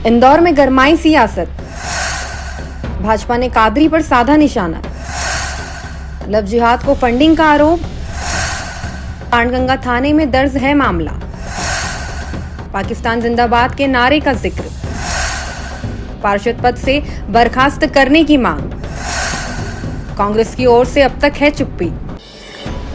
इंदौर में गरमाई सियासत, भाजपा ने कादरी पर साधा निशाना। लव जिहाद को फंडिंग का आरोप, पांडगंगा थाने में दर्ज है मामला। पाकिस्तान जिंदाबाद के नारे का जिक्र, पार्षद पद से बर्खास्त करने की मांग। कांग्रेस की ओर से अब तक है चुप्पी।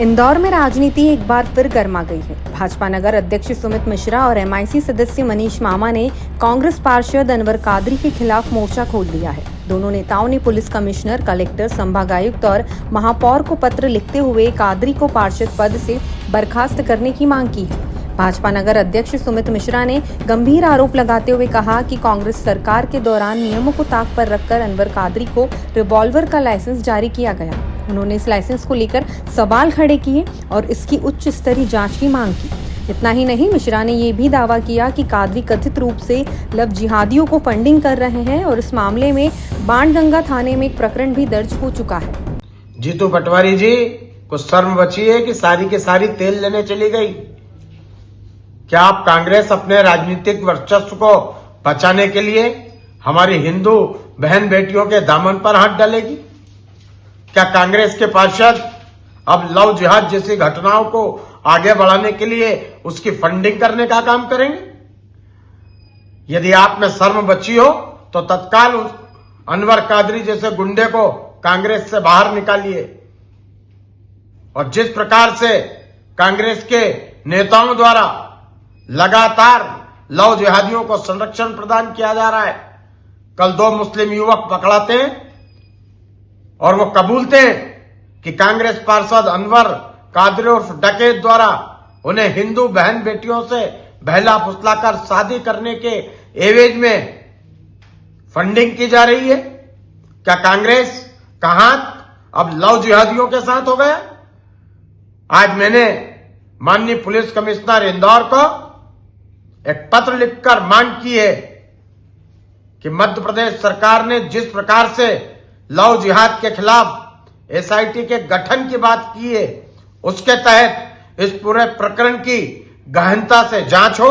इंदौर में राजनीति एक बार फिर गर्मा गई है। भाजपा नगर अध्यक्ष सुमित मिश्रा और एमआईसी सदस्य मनीष मामा ने कांग्रेस पार्षद अनवर कादरी के खिलाफ मोर्चा खोल दिया है। दोनों नेताओं ने पुलिस कमिश्नर, कलेक्टर, संभागायुक्त और महापौर को पत्र लिखते हुए कादरी को पार्षद पद से बर्खास्त करने की मांग की है। भाजपा नगर अध्यक्ष सुमित मिश्रा ने गंभीर आरोप लगाते हुए कहा कि कांग्रेस सरकार के दौरान नियमों को ताक पर रखकर अनवर कादरी को रिवॉल्वर का लाइसेंस जारी किया गया। उन्होंने इस लाइसेंस को लेकर सवाल खड़े किए और इसकी उच्च स्तरीय जांच की मांग की। इतना ही नहीं, मिश्रा ने ये भी दावा किया कि कादरी कथित रूप से लव जिहादियों को फंडिंग कर रहे हैं और इस मामले में बाणगंगा थाने में एक प्रकरण भी दर्ज हो चुका है। जीतू पटवारी जी, कुछ शर्म बची है कि सारी के सारी तेल लेने चली गई? क्या आप कांग्रेस अपने राजनीतिक वर्चस्व को बचाने के लिए हमारी हिंदू बहन बेटियों के दामन पर हाथ डालेगी? क्या कांग्रेस के पार्षद अब लव जिहाद जैसी घटनाओं को आगे बढ़ाने के लिए उसकी फंडिंग करने का काम करेंगे? यदि आप में शर्म बची हो तो तत्काल उस अनवर कादरी जैसे गुंडे को कांग्रेस से बाहर निकालिए। और जिस प्रकार से कांग्रेस के नेताओं द्वारा लगातार लव जिहादियों को संरक्षण प्रदान किया जा रहा है, कल 2 मुस्लिम युवक पकड़ाते हैं और वो कबूलते हैं कि कांग्रेस पार्षद अनवर कादरी उर्फ डकैत द्वारा उन्हें हिंदू बहन बेटियों से बहला फुसलाकर शादी करने के एवज में फंडिंग की जा रही है। क्या कांग्रेस का हाथ अब लव जिहादियों के साथ हो गया? आज मैंने माननीय पुलिस कमिश्नर इंदौर को एक पत्र लिखकर मांग की है कि मध्य प्रदेश सरकार ने जिस प्रकार से लव जिहाद के खिलाफ एसआईटी के गठन की बात की है, उसके तहत इस पूरे प्रकरण की गहनता से जांच हो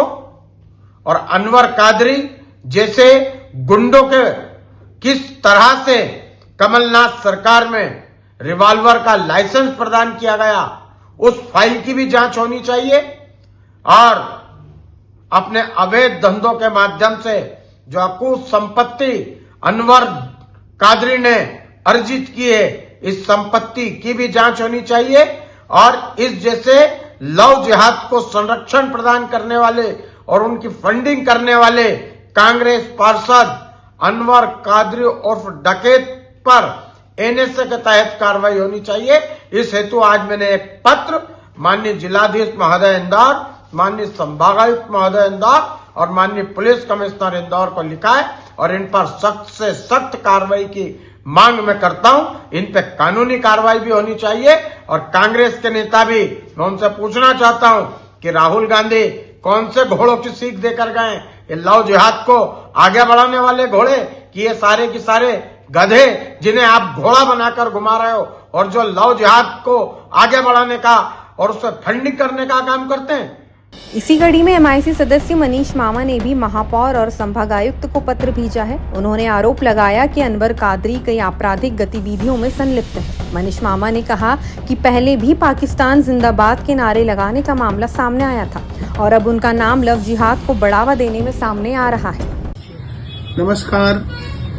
और अनवर कादरी जैसे गुंडों के किस तरह से कमलनाथ सरकार में रिवॉल्वर का लाइसेंस प्रदान किया गया, उस फाइल की भी जांच होनी चाहिए। और अपने अवैध धंधों के माध्यम से जो अकूत संपत्ति अनवर कादरी ने अर्जित की है, इस संपत्ति की भी जांच होनी चाहिए। और इस जैसे लव जिहाद को संरक्षण प्रदान करने वाले और उनकी फंडिंग करने वाले कांग्रेस पार्षद अनवर कादरी उर्फ डकैत पर एनएसए के तहत कार्रवाई होनी चाहिए। इस हेतु आज मैंने एक पत्र माननीय जिलाधीश महोदय इंदौर, माननीय संभागायुक्त महोदय इंदौर और माननीय पुलिस कमिश्नर इंदौर को लिखा है और इन पर सख्त से सख्त कार्रवाई की मांग मैं करता हूं। इन पे कानूनी कार्रवाई भी होनी चाहिए। और कांग्रेस के नेता भी, मैं उनसे पूछना चाहता हूं कि राहुल गांधी कौन से घोड़ों की सीख देकर गए? ये लव जिहाद को आगे बढ़ाने वाले घोड़े कि ये सारे के सारे गधे जिन्हें आप घोड़ा बनाकर घुमा रहे हो और जो लव जिहाद को आगे बढ़ाने का और उससे फंडिंग करने का काम करते हैं? इसी कड़ी में एमआईसी सदस्य मनीष मामा ने भी महापौर और संभागायुक्त को पत्र भेजा है। उन्होंने आरोप लगाया कि अनवर कादरी कई आपराधिक गतिविधियों में संलिप्त है। मनीष मामा ने कहा कि पहले भी पाकिस्तान जिंदाबाद के नारे लगाने का मामला सामने आया था और अब उनका नाम लव जिहाद को बढ़ावा देने में सामने आ रहा है। नमस्कार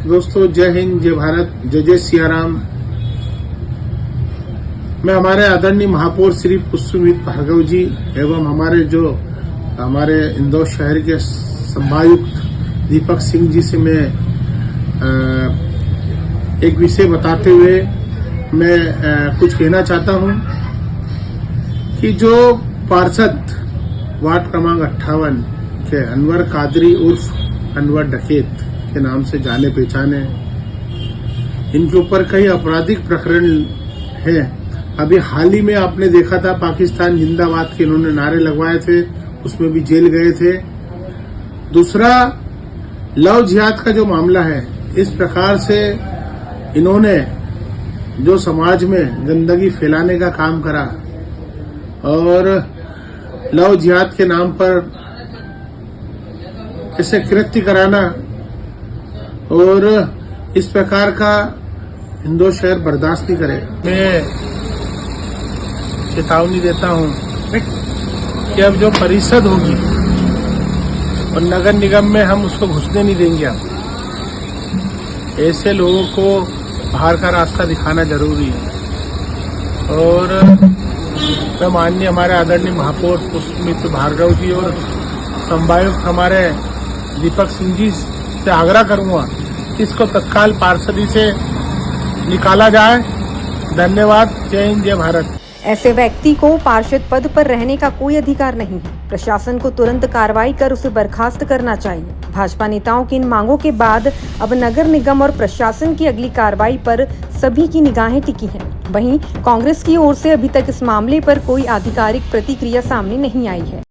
दोस्तों, जय हिंद, जय भारत, जय जय सियाराम। मैं हमारे आदरणीय महापौर श्री पुष्पमित भार्गव जी एवं हमारे इंदौर शहर के संभागायुक्त दीपक सिंह जी से मैं एक विषय बताते हुए मैं कुछ कहना चाहता हूं कि जो पार्षद वार्ड क्रमांक 58 के अनवर कादरी उर्फ अनवर डकैत के नाम से जाने पहचाने, इनके ऊपर कई आपराधिक प्रकरण हैं। अभी हाल ही में आपने देखा था पाकिस्तान जिंदाबाद के इन्होंने नारे लगवाए थे, उसमें भी जेल गए थे। दूसरा, लव जिहाद का जो मामला है, इस प्रकार से इन्होंने जो समाज में गंदगी फैलाने का काम करा और लव जिहाद के नाम पर ऐसे कृत्य कराना और इस प्रकार का इंदौर शहर बर्दाश्त नहीं करेगा। मैं चेतावनी देता हूं कि अब जो परिषद होगी और नगर निगम में हम उसको घुसने नहीं देंगे। अब ऐसे लोगों को बाहर का रास्ता दिखाना जरूरी है। और मैं माननीय हमारे आदरणीय महापौर पुष्पमित्र भार्गव जी और संभायुक्त हमारे दीपक सिंह जी से आग्रह करूंगा कि इसको तत्काल पार्षदी से निकाला जाए। धन्यवाद। जय हिंद, जय भारत। ऐसे व्यक्ति को पार्षद पद पर रहने का कोई अधिकार नहीं है। प्रशासन को तुरंत कार्रवाई कर उसे बर्खास्त करना चाहिए। भाजपा नेताओं की इन मांगों के बाद अब नगर निगम और प्रशासन की अगली कार्रवाई पर सभी की निगाहें टिकी हैं। वहीं कांग्रेस की ओर से अभी तक इस मामले पर कोई आधिकारिक प्रतिक्रिया सामने नहीं आई है।